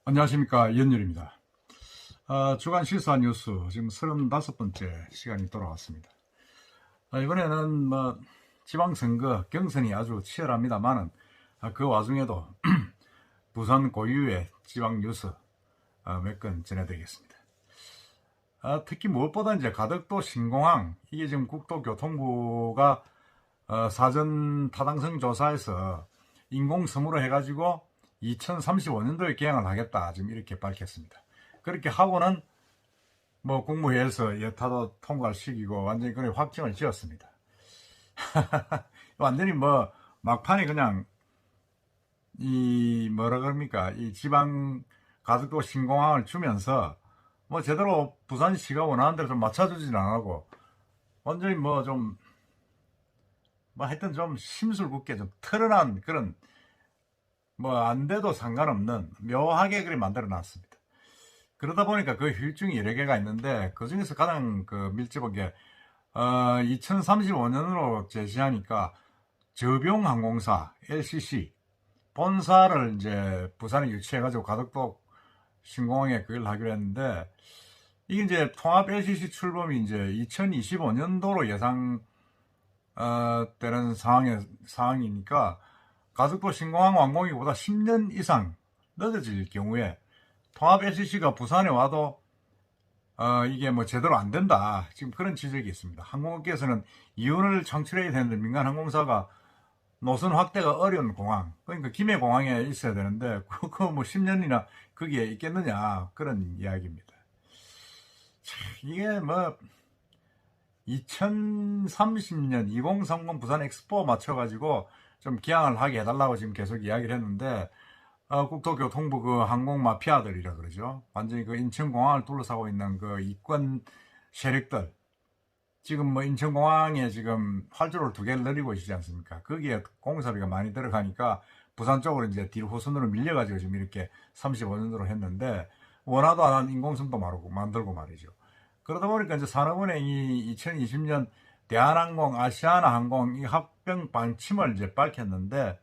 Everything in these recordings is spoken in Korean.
안녕하십니까, 이현율입니다. 주간 실사 뉴스 지금 35번째 시간이 돌아왔습니다. 이번에는 지방선거 경선이 아주 치열합니다만은 그 와중에도 부산 고유의 지방 뉴스 몇 건 전해드리겠습니다. 특히 무엇보다 이제 가덕도 신공항, 이게 지금 국토교통부가 사전 타당성 조사에서 인공섬으로 해가지고 2035년도에 개항을 하겠다, 지금 이렇게 밝혔습니다. 그렇게 하고는 국무회의에서 여타도 통과를 시키고 완전히 그런 확정을 지었습니다. 완전히 막판에 그냥 이 지방 가덕도 신공항을 주면서 제대로 부산시가 원하는 대로 좀 맞춰주진 않고 완전히 하여튼 좀 심술궂게 좀 털어난 그런 안 돼도 상관없는 묘하게 그렇게 만들어 놨습니다. 그러다 보니까 그 휴증이 여러 개가 있는데 그 중에서 가장 밀집한 게 2035년으로 제시하니까 저병항공사 LCC 본사를 이제 부산에 유치해가지고 가덕도 신공항에 그걸 하기로 했는데, 이게 이제 통합 LCC 출범이 이제 2025년도로 예상 되는 상황이니까 가덕도 신공항 완공이보다 10년 이상 늦어질 경우에 통합 LCC가 부산에 와도 이게 제대로 안 된다, 지금 그런 지적이 있습니다. 항공업계에서는 이윤을 창출해야 되는데 민간 항공사가 노선 확대가 어려운 공항, 그러니까 김해공항에 있어야 되는데 그거 10년이나 거기에 있겠느냐, 그런 이야기입니다. 이게 2030년 2030 부산 엑스포 맞춰가지고 좀 기항을 하게 해달라고 지금 계속 이야기를 했는데, 국토교통부 그 항공 마피아들이라 그러죠. 완전히 그 인천공항을 둘러싸고 있는 그 이권 세력들, 지금 인천공항에 지금 활주로를 2개를 내리고 있지 않습니까? 거기에 공사비가 많이 들어가니까 부산 쪽으로 이제 뒤로 호선으로 밀려가지고 지금 이렇게 35년도로 했는데, 원하도 안 한 인공섬도 만들고 말이죠. 그러다 보니까 이제 산업은행이 2020년 대한항공, 아시아나항공 이 합병 방침을 이제 밝혔는데,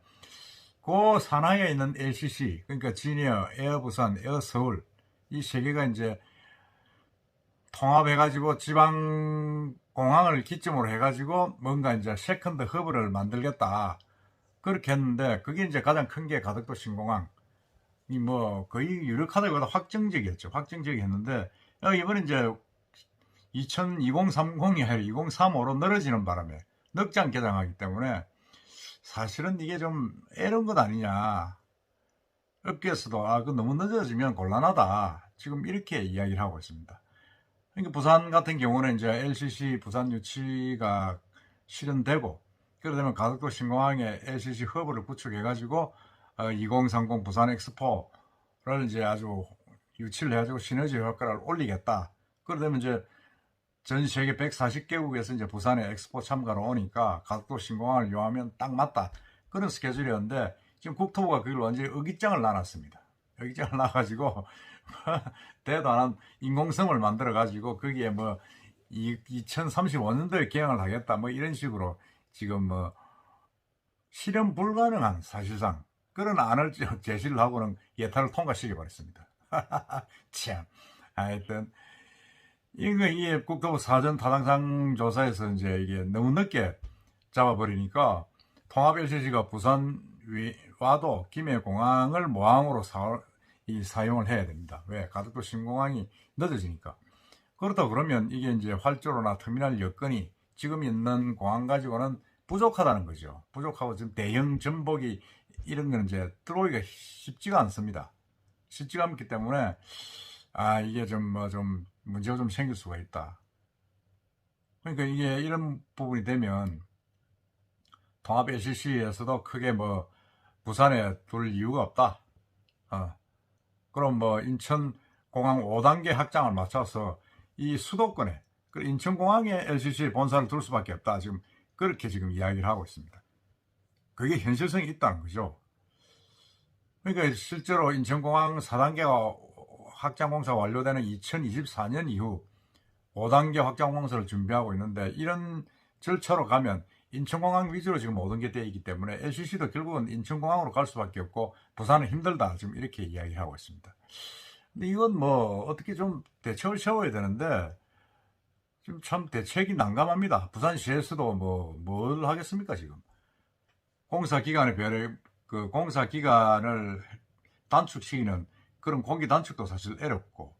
그 산하에 있는 LCC, 그러니까 지니어, 에어부산, 에어서울 이 3개가 이제 통합해가지고 지방 공항을 기점으로 해가지고 뭔가 이제 세컨드 허브를 만들겠다, 그렇게 했는데, 그게 이제 가장 큰 게 가덕도 신공항. 이 거의 유력하다기보다 확정적이었죠. 확정적이 했는데, 이번에 이제 2030이 아니라 2035로 늘어지는 바람에 넉장 개장하기 때문에 사실은 이게 좀 애른 것 아니냐, 업계에서도 그 너무 늦어지면 곤란하다, 지금 이렇게 이야기를 하고 있습니다. 그러니까 부산 같은 경우는 이제 LCC 부산 유치가 실현되고, 그러다면 가덕도 신공항에 LCC 허브를 구축해가지고 2030 부산 엑스포를 이제 아주 유치를 해가지고 시너지 효과를 올리겠다. 그러다면 이제 전 세계 140개국에서 이제 부산에 엑스포 참가로 오니까 가덕도 신공항을 이용하면 딱 맞다, 그런 스케줄이었는데, 지금 국토부가 그걸 완전히 의기장을 놔놨습니다. 의기장을 놔가지고 대도 안 한 인공섬을 만들어가지고 거기에 2035년도에 개항을 하겠다, 이런 식으로 지금 실현 불가능한, 사실상 그런 안을 제시를 하고는 예타를 통과시켜 버렸습니다. 참, 하여튼 이게 국토부 사전 타당성 조사에서 이제 이게 너무 늦게 잡아버리니까 통합 LCC가 부산 와도 김해공항을 모항으로 사용을 해야 됩니다. 왜? 가덕도 신공항이 늦어지니까. 그렇다 그러면 이게 이제 활주로나 터미널 여건이 지금 있는 공항 가지고는 부족하다는 거죠. 부족하고 지금 대형 전복이 이런 거는 이제 들어오기가 쉽지가 않습니다. 쉽지가 않기 때문에 이게 좀 문제가 좀 생길 수가 있다. 그러니까 이게 이런 부분이 되면 통합 LCC에서도 크게 부산에 둘 이유가 없다. 그럼 인천공항 5단계 확장을 맞춰서 이 수도권에 인천공항에 LCC 본사를 둘 수밖에 없다, 지금 그렇게 지금 이야기를 하고 있습니다. 그게 현실성이 있다는 거죠. 그러니까 실제로 인천공항 4단계가 확장 공사 완료되는 2024년 이후 5단계 확장 공사를 준비하고 있는데, 이런 절차로 가면 인천공항 위주로 지금 모든 게 되어 있기 때문에 LCC도 결국은 인천공항으로 갈 수밖에 없고 부산은 힘들다, 지금 이렇게 이야기하고 있습니다. 근데 이건 뭐 어떻게 좀 대책을 세워야 되는데 지금 참 대책이 난감합니다. 부산시에서도 뭐 뭘 하겠습니까 지금. 공사 기간에 그 공사 기간을 단축시키는 그런 공기 단축도 사실 어렵고,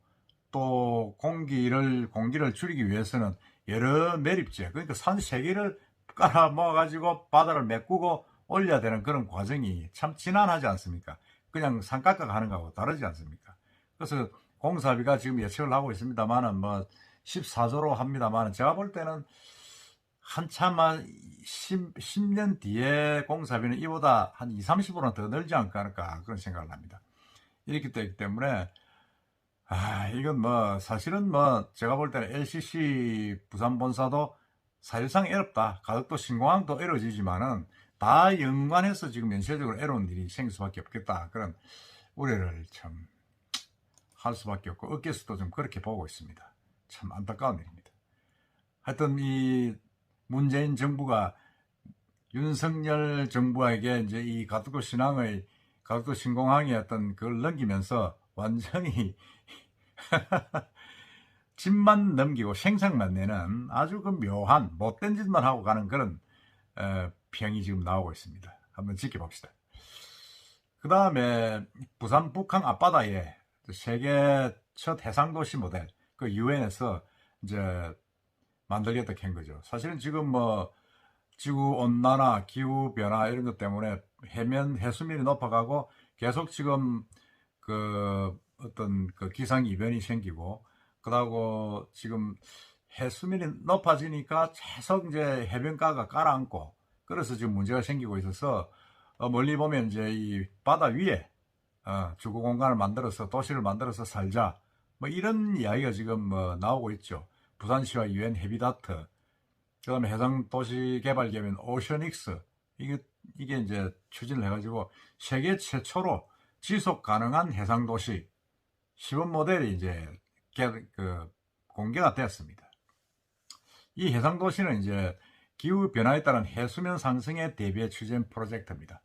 또 공기를 줄이기 위해서는 여러 매립제, 그러니까 산 세 개를 깔아 모아가지고 바다를 메꾸고 올려야 되는 그런 과정이 참 지난하지 않습니까? 그냥 산깎아 가는 거하고 다르지 않습니까? 그래서 공사비가 지금 예측을 하고 있습니다만은 뭐 14조로 합니다만은, 제가 볼 때는 한참 한 10년 뒤에 공사비는 이보다 한 2, 30%는 더 늘지 않을까 그런 생각을 합니다. 이렇기 때문에 이건 뭐 사실은 뭐 제가 볼 때는 LCC 부산 본사도 사실상 어렵다. 가덕도 신공항도 어려워지지만은 다 연관해서 지금 연쇄적으로 어려운 일이 생길 수밖에 없겠다. 그런 우려를 참 할 수밖에 없고, 업계에서도 좀 그렇게 보고 있습니다. 참 안타까운 일입니다. 하여튼 이 문재인 정부가 윤석열 정부에게 이제 이 가덕도 신공항의 어떤 그걸 넘기면서 완전히 집만 넘기고 생색만 내는 아주 그 묘한 못된 짓만 하고 가는 그런 평이 지금 나오고 있습니다. 한번 지켜봅시다. 그 다음에 부산 북한 앞바다에 세계 첫 해상도시 모델, 그 유엔에서 이제 만들겠다 한 거죠. 사실은 지금 뭐 지구 온난화, 기후 변화 이런 것 때문에 해수면이 높아가고 계속 지금 그 어떤 그 기상 이변이 생기고, 그러고 지금 해수면이 높아지니까 계속 이제 해변가가 가라앉고, 그래서 지금 문제가 생기고 있어서 멀리 보면 이제 이 바다 위에 주거 공간을 만들어서 도시를 만들어서 살자, 뭐 이런 이야기가 지금 뭐 나오고 있죠. 부산시와 유엔 해비다트, 그다음에 해상도시개발기업인 오션익스, 이게 이제 추진을 해가지고 세계 최초로 지속 가능한 해상도시 시범 모델이 이제 공개가 되었습니다. 이 해상도시는 이제 기후 변화에 따른 해수면 상승에 대비해 추진 프로젝트입니다.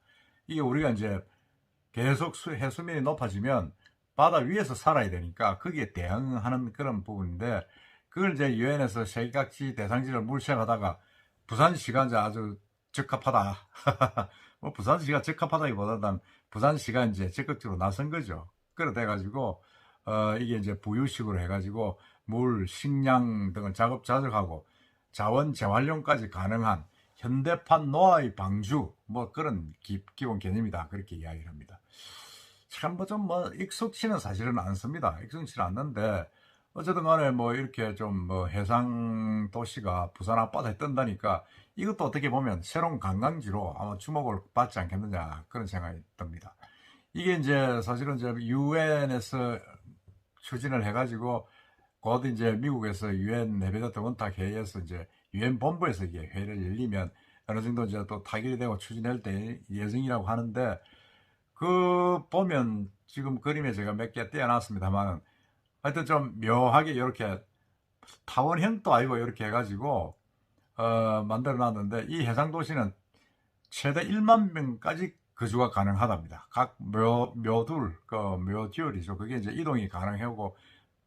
이게 우리가 이제 계속 해수면이 높아지면 바다 위에서 살아야 되니까 거기에 대응하는 그런 부분인데, 그걸 이제 유엔에서 세계각지 대상지를 물색하다가 부산시가 이제 아주 적합하다. 뭐 부산시가 적합하다기보다는 부산시가 이제 적극적으로 나선 거죠. 그래 돼가지고 이게 이제 부유식으로 해가지고 물, 식량 등을 자급자족하고 자원 재활용까지 가능한 현대판 노화의 방주, 뭐 그런 기본 개념이다, 그렇게 이야기를 합니다. 참 뭐 좀 익숙치는 사실은 않습니다. 익숙치는 않는데 어쨌든 간에 뭐 이렇게 좀 뭐 해상 도시가 부산 앞바다에 뜬다니까 이것도 어떻게 보면 새로운 관광지로 아마 주목을 받지 않겠느냐, 그런 생각이 듭니다. 이게 이제 사실은 이제 유엔에서 추진을 해가지고 곧 이제 미국에서 유엔 해비다트 원탁 회의에서 이제 유엔 본부에서 이게 회의를 열리면 어느 정도 이제 또 타결이 되고 추진할 때 예정이라고 하는데, 그 보면 지금 그림에 제가 몇 개 떼어놨습니다만 하여튼 좀 묘하게 이렇게 타원형도 아니고 이렇게 해가지고 만들어 놨는데, 이 해상도시는 최대 1만 명까지 거주가 가능하답니다. 각 묘듀얼이죠. 그게 이제 이동이 가능하고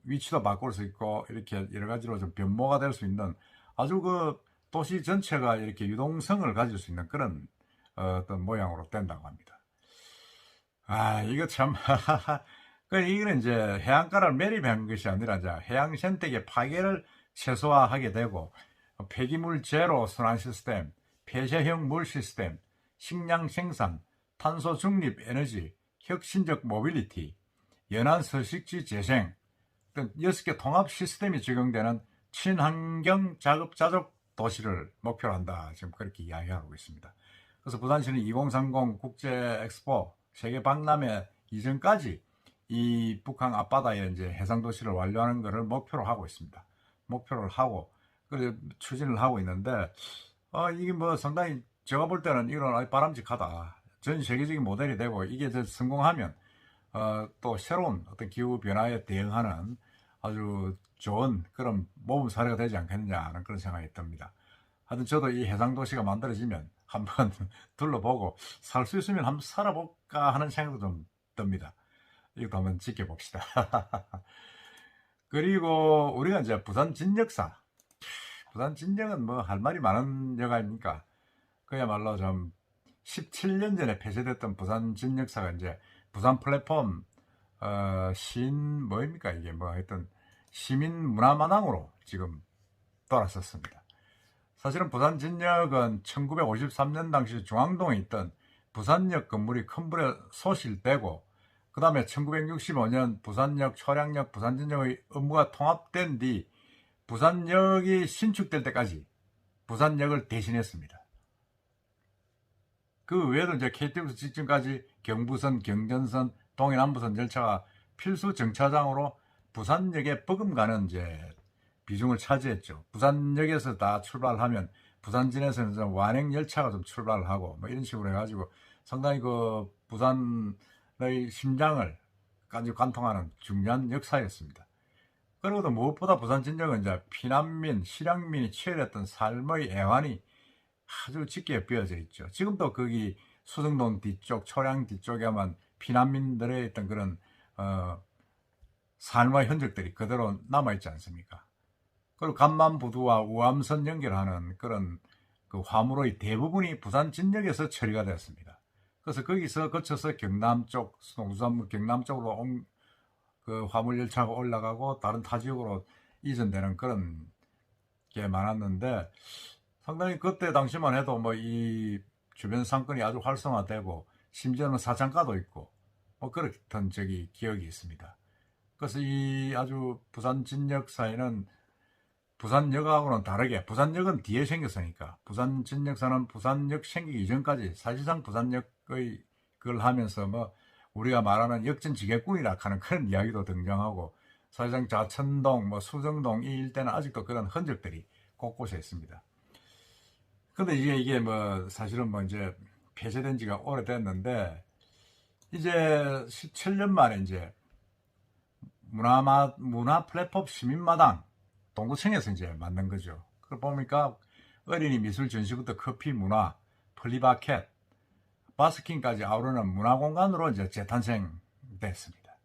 위치도 바꿀 수 있고 이렇게 여러 가지로 좀 변모가 될 수 있는 아주 그 도시 전체가 이렇게 유동성을 가질 수 있는 그런 어떤 모양으로 된다고 합니다. 이거 참 이거는 이제 해안가를 매립한 것이 아니라 이제 해양 생태계 파괴를 최소화하게 되고, 폐기물 제로 순환 시스템, 폐쇄형 물 시스템, 식량 생산, 탄소 중립 에너지, 혁신적 모빌리티, 연안 서식지 재생 등 6개 통합 시스템이 적용되는 친환경 자급자족 도시를 목표로 한다, 지금 그렇게 이야기하고 있습니다. 그래서 부산시는 2030 국제 엑스포 세계 박람회 이전까지 이 북한 앞바다에 이제 해상도시를 완료하는 것을 목표로 하고 있습니다. 목표를 하고 그래서 추진을 하고 있는데 이게 뭐 상당히 제가 볼 때는 이건 바람직하다. 전 세계적인 모델이 되고 이게 성공하면 또 새로운 어떤 기후 변화에 대응하는 아주 좋은 그런 모범 사례가 되지 않겠느냐는 그런 생각이 듭니다. 하여튼 저도 이 해상도시가 만들어지면 한번 둘러보고 살 수 있으면 한번 살아볼까 하는 생각도 좀 듭니다. 이것도 한번 지켜봅시다. 그리고 우리가 이제 부산 진역사. 부산 진역은 뭐 할 말이 많은 역 아닙니까? 그야말로 좀 17년 전에 폐쇄됐던 부산 진역사가 이제 부산 플랫폼 뭐입니까 이게 뭐 하여튼 시민 문화마당으로 지금 돌아섰습니다. 사실은 부산 진역은 1953년 당시 중앙동에 있던 부산역 건물이 큰 불에 소실되고 그 다음에 1965년 부산역, 초량역, 부산진역의 업무가 통합된 뒤 부산역이 신축될 때까지 부산역을 대신했습니다. 그 외에도 이제 KTX 직전까지 경부선, 경전선, 동해남부선 열차가 필수 정차장으로 부산역에 버금가는 이제 비중을 차지했죠. 부산역에서 다 출발하면 부산진에서는 좀 완행 열차가 좀 출발을 하고 뭐 이런 식으로 해가지고 상당히 그 부산의 심장을 관통하는 중요한 역사였습니다. 그리고도 무엇보다 부산 진역은 이제 피난민, 실향민이 치열했던 삶의 애환이 아주 짙게 뼈어져 있죠. 지금도 거기 수정동 뒤쪽, 초량 뒤쪽에만 피난민들의 어떤 그런 삶의 흔적들이 그대로 남아있지 않습니까? 그리고 간만부두와 우암선 연결하는 그런 그 화물의 대부분이 부산 진역에서 처리가 되었습니다. 그래서 거기서 거쳐서 경남 쪽, 수산 경남 쪽으로 그 화물 열차가 올라가고 다른 타 지역으로 이전되는 그런 게 많았는데 상당히 그때 당시만 해도 뭐 이 주변 상권이 아주 활성화되고 심지어는 사창가도 있고 뭐 그랬던 적이 기억이 있습니다. 그래서 이 아주 부산 진역 사이는 부산역하고는 다르게 부산역은 뒤에 생겼으니까 부산 진역사는 부산역 생기기 이전까지 사실상 부산역의 그걸 하면서 뭐 우리가 말하는 역전지게꾼이라 하는 그런 이야기도 등장하고 사실상 자천동, 뭐 수정동 이 일대는 아직도 그런 흔적들이 곳곳에 있습니다. 근데 이게 뭐 사실은 뭐 이제 폐쇄된 지가 오래됐는데 이제 17년 만에 이제 문화 플랫폼 시민마당 동구청에서 이제 만든 거죠. 그걸 보니까 어린이 미술 전시부터 커피 문화, 플리바켓, 바스킹까지 아우르는 문화공간으로 이제 재탄생됐습니다.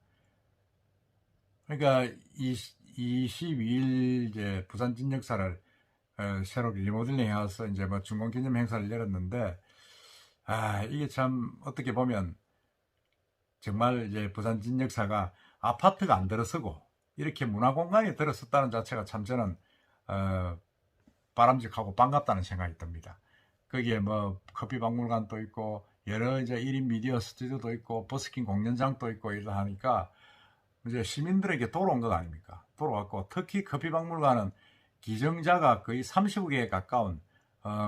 그러니까 22일 이제 부산 진역사를 새로 리모델링 해서 이제 뭐 준공기념 행사를 열었는데 이게 참 어떻게 보면 정말 이제 부산 진역사가 아파트가 안 들어서고 이렇게 문화공간이 들어섰다는 자체가 참 저는 바람직하고 반갑다는 생각이 듭니다. 거기에 뭐 커피박물관도 있고 여러 이제 1인 미디어 스튜디오도 있고 버스킹 공연장도 있고 이러다 하니까 이제 시민들에게 돌아온 것 아닙니까? 돌아왔고 특히 커피박물관은 기증자가 거의 30억에 가까운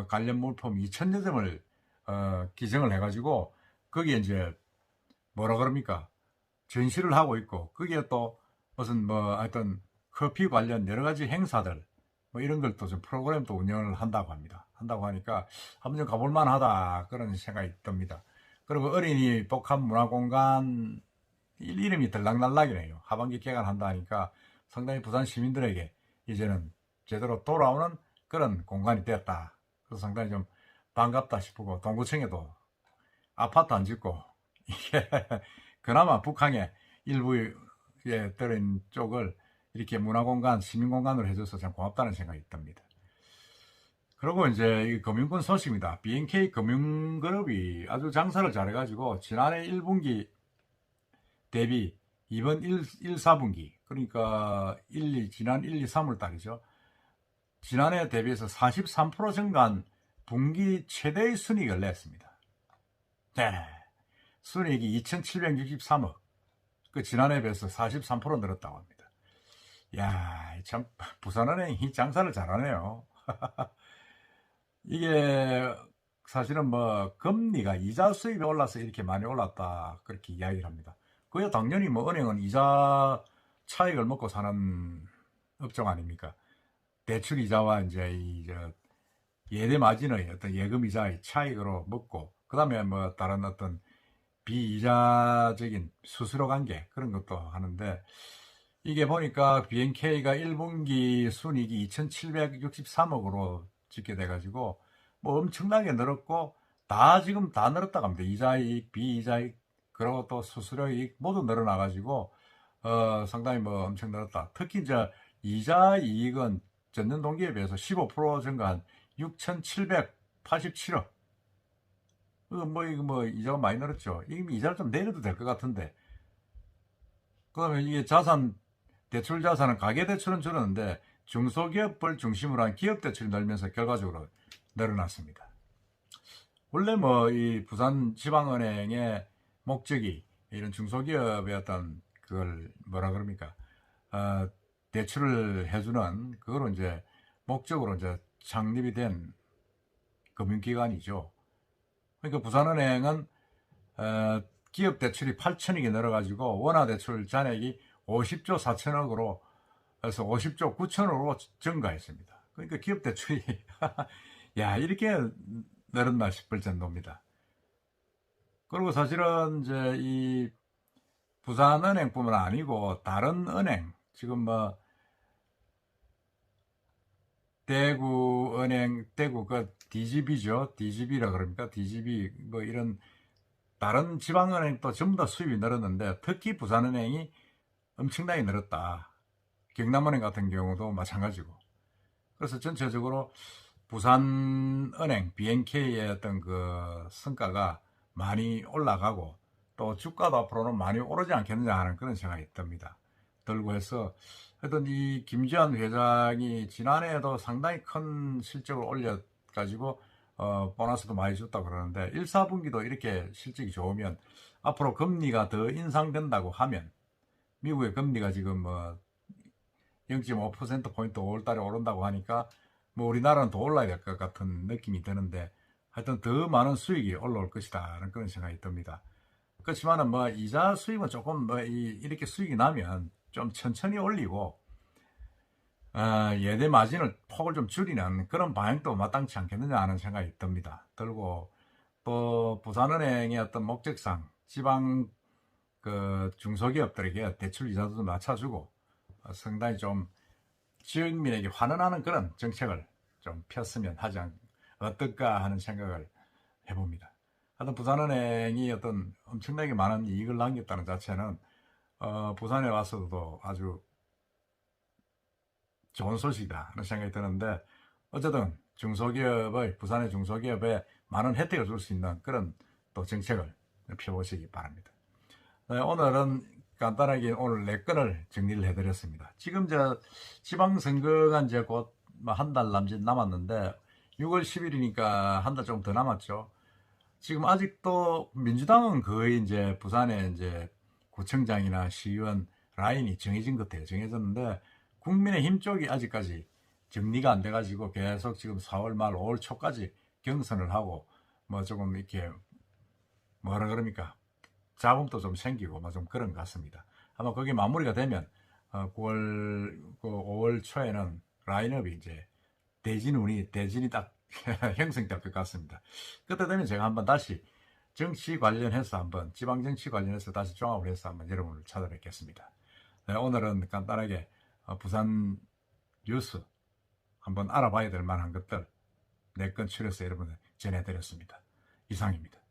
관련 물품 2,000여 점을 기증을 해가지고 거기에 이제 뭐라 그럽니까? 전시를 하고 있고 거기에 또 무슨 뭐 하여튼 커피 관련 여러 가지 행사들 뭐 이런 걸 또 좀 프로그램도 운영을 한다고 합니다. 한다고 하니까 한번 좀 가볼 만하다 그런 생각이 듭니다. 그리고 어린이 복합 문화공간 이름이 들락날락이네요. 하반기 개관한다 하니까 상당히 부산 시민들에게 이제는 제대로 돌아오는 그런 공간이 되었다. 그래서 상당히 좀 반갑다 싶고 동구청에도 아파트 안 짓고 이게 그나마 북한의 일부에 들은 쪽을 이렇게 문화공간, 시민공간으로 해줘서 참 고맙다는 생각이 듭니다. 그리고 이제 이 금융권 소식입니다. BNK 금융그룹이 아주 장사를 잘해가지고 지난해 1분기 대비 이번 1, 4분기 그러니까 지난 1, 2, 3월 달이죠. 지난해 대비해서 43% 증가한 분기 최대의 순이익을 냈습니다. 네. 순이익이 2,763억. 그 지난해에 비해서 43% 늘었다고 합니다. 야, 참 부산은행이 장사를 잘하네요. 이게 사실은 뭐 금리가 이자 수입이 올라서 이렇게 많이 올랐다 그렇게 이야기를 합니다. 그야 당연히 뭐 은행은 이자 차익을 먹고 사는 업종 아닙니까? 대출 이자와 이제 예대 마진의 어떤 예금 이자의 차익으로 먹고 그다음에 뭐 다른 어떤 비이자적인 수수료 관계 그런 것도 하는데 이게 보니까 BNK가 1분기 순이익이 2,763억으로 집계 돼가지고 뭐 엄청나게 늘었고 지금 다 늘었다고 합니다. 이자익, 비이자익 그리고 또 수수료익 모두 늘어나가지고 상당히 뭐 엄청 늘었다. 특히 이제 이자 이익은 전년 동기에 비해서 15% 증가한 6,787억. 이거 뭐 이자가 많이 늘었죠. 이자를 좀 내려도 될 것 같은데. 그러면 이게 대출 자산은 가계대출은 줄었는데 중소기업을 중심으로 한 기업대출이 늘면서 결과적으로 늘어났습니다. 원래 뭐 이 부산 지방은행의 목적이 이런 중소기업의 어떤 그걸 뭐라 그럽니까? 대출을 해주는 그거로 이제 목적으로 이제 창립이 된 금융기관이죠. 그러니까 부산은행은 기업 대출이 8천억이 늘어가지고 원화 대출 잔액이 50조 4천억으로 해서 50조 9천억으로 증가했습니다. 그러니까 기업 대출이 야 이렇게 늘었나 싶을 정도입니다. 그리고 사실은 이제 이 부산은행뿐만 아니고 다른 은행 지금 뭐 대구은행 대구 그 DGB죠. DGB라 그럽니까? DGB 뭐 이런 다른 지방은행도 전부 다 수입이 늘었는데 특히 부산은행이 엄청나게 늘었다. 경남은행 같은 경우도 마찬가지고. 그래서 전체적으로 부산은행 BNK의 어떤 그 성과가 많이 올라가고 또 주가도 앞으로는 많이 오르지 않겠느냐 하는 그런 생각이 듭니다. 들고 해서 하여튼 이 김지한 회장이 지난해에도 상당히 큰 실적을 올려가지고 보너스도 많이 줬다고 그러는데 1, 4분기도 이렇게 실적이 좋으면 앞으로 금리가 더 인상된다고 하면 미국의 금리가 지금 뭐 0.5%포인트 5월달에 오른다고 하니까 뭐 우리나라는 더 올라야 될 것 같은 느낌이 드는데 하여튼 더 많은 수익이 올라올 것이다 라는 그런 생각이 듭니다. 그렇지만은 뭐 이자 수익은 조금 뭐 이렇게 수익이 나면 좀 천천히 올리고 예대 마진을 폭을 좀 줄이는 그런 방향도 마땅치 않겠느냐 하는 생각이 듭니다. 들고 또 부산은행의 어떤 목적상 지방 그 중소기업들에게 대출 이자도 좀 낮춰주고 상당히 좀 지역민에게 환원하는 그런 정책을 좀 폈으면 하지 어떨까 하는 생각을 해봅니다. 하여튼 부산은행이 어떤 엄청나게 많은 이익을 남겼다는 자체는 부산에 와서도 아주 좋은 소식이다 하는 생각이 드는데 어쨌든 부산의 중소기업에 많은 혜택을 줄 수 있는 그런 또 정책을 펴보시기 바랍니다. 네, 오늘은 간단하게 오늘 4건을 정리를 해드렸습니다. 지금 지방선거가 이제 곧 한 달 남짓 남았는데 6월 10일이니까 한 달 조금 더 남았죠. 지금 아직도 민주당은 거의 이제 부산에 이제 구청장이나 시의원 라인이 정해진 것 같아요. 정해졌는데 국민의힘 쪽이 아직까지 정리가 안 돼가지고 계속 지금 4월 말 5월 초까지 경선을 하고 뭐 조금 이렇게 뭐라 그럽니까 잡음도 좀 생기고 뭐 좀 그런 것 같습니다. 아마 그게 마무리가 되면 5월 초에는 라인업이 이제 대진이 딱 형성될 것 같습니다. 그때 되면 제가 한번 다시 정치 관련해서 한번 지방정치 관련해서 다시 종합을 해서 한번 여러분을 찾아뵙겠습니다. 네, 오늘은 간단하게 부산 뉴스 한번 알아봐야 될 만한 것들 4건 추려서 여러분을 전해드렸습니다. 이상입니다.